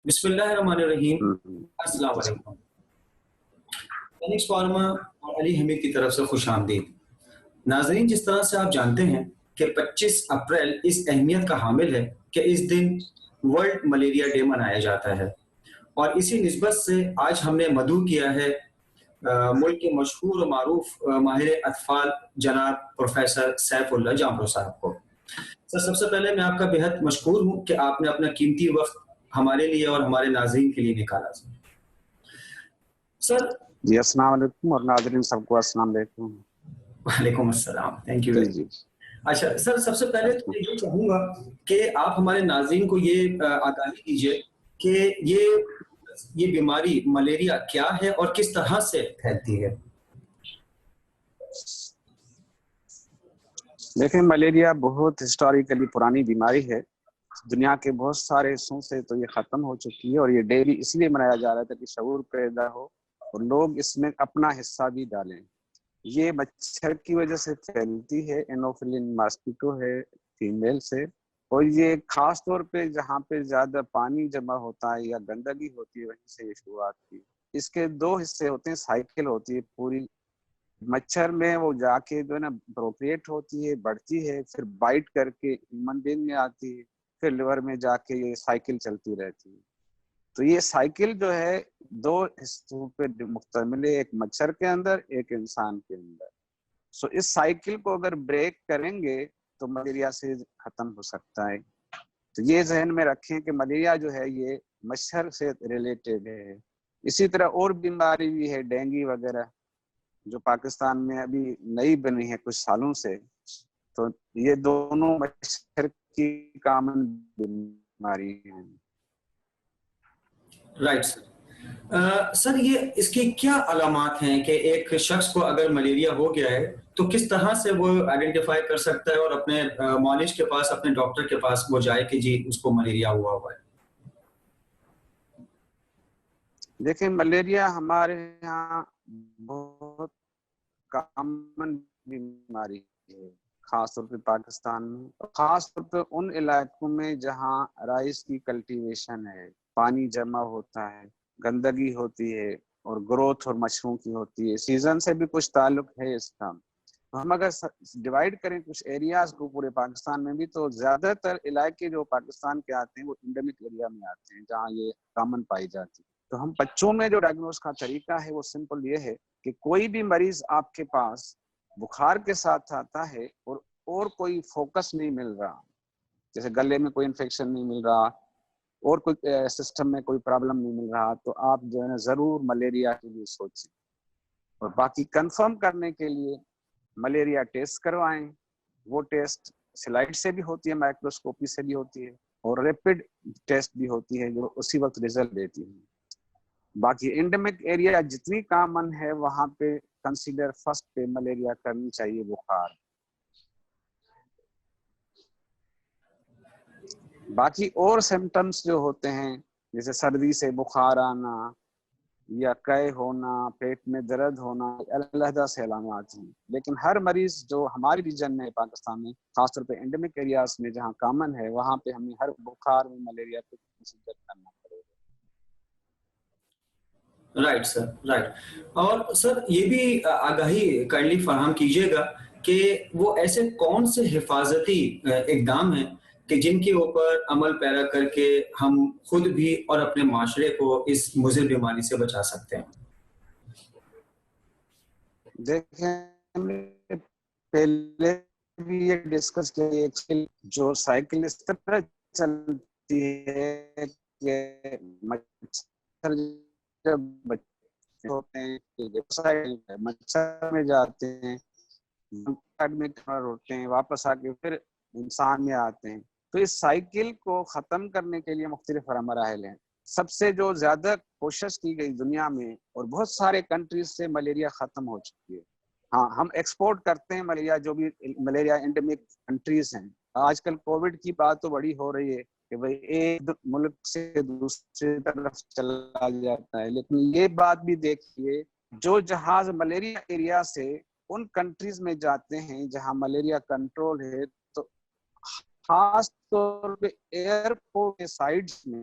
بسم اللہ الرحمن الرحیم۔ السلام علیکم۔ فینکس فارما اور علی حمید کی طرف سے خوش آمدید۔ ناظرین، جس طرح سے آپ جانتے ہیں کہ 25 اپریل اس اہمیت کا حامل ہے کہ اس دن ورلڈ ملیریا ڈے منایا جاتا ہے، اور اسی نسبت سے آج ہم نے مدعو کیا ہے ملک کے مشہور و معروف ماہر اطفال جناب پروفیسر سیف اللہ جامرو صاحب کو۔ سر، سب سے پہلے میں آپ کا بہت مشکور ہوں کہ آپ نے اپنا قیمتی وقت ہمارے لیے اور ہمارے ناظرین کے لیے نکالا۔ سر جی السلام علیکم، اور ناظرین سب کو السلام علیکم۔ وعلیکم السلام، تھینک یو۔ جی اچھا سر، سب سے پہلے تو میں یہ چاہوں گا کہ آپ ہمارے ناظرین کو یہ آگاہی دیجیے کہ یہ بیماری ملیریا کیا ہے اور کس طرح سے پھیلتی ہے۔ دیکھیں، ملیریا بہت ہسٹوریکلی پرانی بیماری ہے۔ دنیا کے بہت سارے حصوں سے تو یہ ختم ہو چکی ہے، اور یہ ڈے بھی اس لیے منایا جا رہا تھا کہ شعور پیدا ہو اور لوگ اس میں اپنا حصہ بھی ڈالیں۔ یہ مچھر کی وجہ سے پھیلتی ہے، اینوفیلن ماسکیٹو ہے فیمیل سے، اور یہ خاص طور پہ جہاں پہ زیادہ پانی جمع ہوتا ہے یا گندگی ہوتی ہے وہیں سے یہ شروعات کی۔ اس کے دو حصے ہوتے ہیں، سائیکل ہوتی ہے پوری مچھر میں، وہ جا کے جو ہے نا پروکریٹ ہوتی ہے، بڑھتی ہے، پھر بائٹ کر کے ہیومن بینگ میں آتی ہے، پھر لیور میں جا کے یہ سائیکل چلتی رہتی ہے۔ تو یہ سائیکل جو ہے دو حصوں پہ مشتمل ہے، ایک مچھر کے اندر، ایک انسان کے اندر۔ سو اس سائیکل کو اگر بریک کریں گے تو ملیریا سے ختم ہو سکتا ہے۔ تو یہ ذہن میں رکھیں کہ ملیریا جو ہے یہ مچھر سے ریلیٹڈ ہے۔ اسی طرح اور بیماری بھی ہے، ڈینگی وغیرہ، جو پاکستان میں ابھی نئی بنی ہے کچھ سالوں سے۔ تو یہ دونوں مچھر کی کامن بیماری ہیں۔ Right sir. سر، یہ اس کی کیا علامات ہیں کہ ایک شخص کو اگر ملیریا ہو گیا ہے تو کس طرح سے وہ آئیڈینٹیفائی کر سکتا ہے اور اپنے معالج کے پاس، اپنے ڈاکٹر کے پاس وہ جائے کہ جی اس کو ملیریا ہوا ہے؟ دیکھیں، ملیریا ہمارے یہاں بہت کامن بیماری ہے، خاص طور پہ پاکستان میں، خاص طور پہ ان علاقوں میں جہاں رائس کی کلٹیویشن ہے، پانی جمع ہوتا ہے، گندگی ہوتی ہے، اور گروتھ اور مچھروں کی ہوتی ہے۔ سیزن سے بھی کچھ تعلق ہے اس کا۔ ہم اگر ڈیوائیڈ کریں کچھ ایریاز کو پورے پاکستان میں بھی، تو زیادہ تر علاقے جو پاکستان کے آتے ہیں وہ انڈیمک ایریا میں آتے ہیں جہاں یہ کامن پائی جاتی ہے۔ تو ہم بچوں میں جو ڈائگنوز کا طریقہ ہے وہ سمپل یہ ہے کہ کوئی بھی مریض آپ کے پاس بخار کے ساتھ آتا ہے اور کوئی فوکس نہیں مل رہا، جیسے گلے میں کوئی انفیکشن نہیں مل رہا اور کوئی سسٹم میں کوئی پرابلم نہیں مل رہا، تو آپ جو ہے نا ضرور ملیریا کے لیے سوچیں، اور باقی کنفرم کرنے کے لیے ملیریا ٹیسٹ کروائیں۔ وہ ٹیسٹ سلائڈ سے بھی ہوتی ہے، مائکروسکوپی سے بھی ہوتی ہے، اور ریپڈ ٹیسٹ بھی ہوتی ہے جو اسی وقت ریزلٹ دیتی ہے۔ باقی انڈیمک ایریا جتنی کامن ہے وہاں پہ کنسیڈر فرسٹ پہ ملیریا کرنی چاہیے بخار۔ باقی اور سمٹمز جو ہوتے ہیں جیسے سردی سے بخار آنا یا قے ہونا، پیٹ میں درد ہونا، علیحدہ سے علامات ہیں، لیکن ہر مریض جو ہماری ریجن میں پاکستان میں خاص طور پہ انڈیمک ایریاز میں جہاں کامن ہے وہاں پہ ہمیں ہر بخار میں ملیریا کو کنسیڈر کرنا پڑے گا۔ Right sir, right. اور سر یہ بھی آگاہی کائنڈلی فراہم کیجیے گا کہ وہ ایسے کون سے حفاظتی اقدام ہیں کہ جن کے اوپر عمل پیرا کر کے ہم خود بھی اور اپنے معاشرے کو اس مضر بیماری سے بچا سکتے ہیں؟ دیکھیں، پہلے بھی یہ ڈسکس کیا، جو سائیکل اس طرح چلتی ہے کہ مچھر جب بچے ہوتے ہیں مچھر میں جاتے ہیں، میں ہوتے ہیں، واپس آ کے پھر انسان میں آتے ہیں۔ تو اس سائیکل کو ختم کرنے کے لیے مختلف مراحل ہیں۔ سب سے جو زیادہ کوشش کی گئی دنیا میں، اور بہت سارے کنٹریز سے ملیریا ختم ہو چکی ہے۔ ہاں، ہم ایکسپورٹ کرتے ہیں ملیریا، جو بھی ملیریا انڈیمک کنٹریز ہیں۔ آج کل کووڈ کی بات تو بڑی ہو رہی ہے کہ بھئی ایک ملک سے دوسری طرف چلا جاتا ہے، لیکن یہ بات بھی دیکھیے جو جہاز ملیریا ایریا سے ان کنٹریز میں جاتے ہیں جہاں ملیریا کنٹرول ہے، تو خاص طور پہ ایئرپورٹ کے سائڈز میں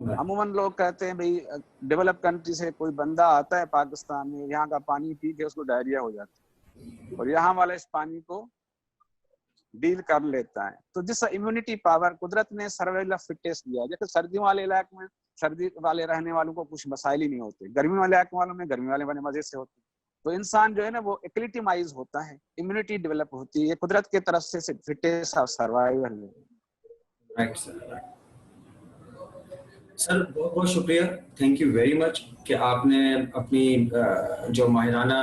عموماً لوگ کہتے ہیں بھئی ڈیولپ کنٹری سے کوئی بندہ آتا ہے پاکستان میں, یہاں کا پانی پی کے اس کو ڈائریا ہو جاتا ہے, اور یہاں والا اس پانی کو ڈیل کر لیتا ہے. تو جس امیونٹی پاور قدرت نے سروائیول آف فٹیسٹ دیا, جیسے سردیوں والے علاقے میں سردی والے رہنے والوں کو کچھ مسائل ہی نہیں ہوتے, گرمی والے علاقے والوں میں گرمی والے بڑے مزے سے ہوتے. تو انسان جو ہے نا وہ ایکلیٹیمائز ہوتا ہے, امیونٹی ڈیولپ ہوتی ہے, یہ قدرت کی طرف سے فٹنس آف سروائیول ہے. رائٹ سر, بہت بہت شکریہ, تھینک یو ویری مچ کہ آپ نے اپنی جو ماہرانہ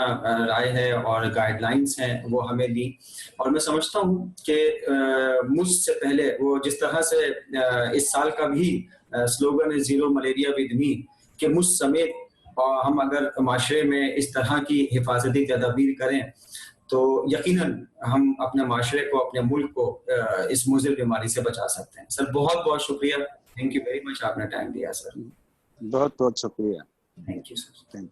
رائے ہے اور گائیڈ لائنس ہیں وہ ہمیں دی. اور میں سمجھتا ہوں کہ مجھ سے پہلے وہ جس طرح سے اس سال کا بھی سلوگن ہے زیرو ملیریا ود می, کہ مجھ سمیت ہم اگر معاشرے میں اس طرح کی حفاظتی تدابیر کریں تو یقیناً ہم اپنے معاشرے کو, اپنے ملک کو اس مضر بیماری سے بچا سکتے ہیں. سر بہت بہت شکریہ, تھینک یو ویری مچ, آپ نے ٹائم دیا سر. بہت بہت شکریہ. Thank you sir.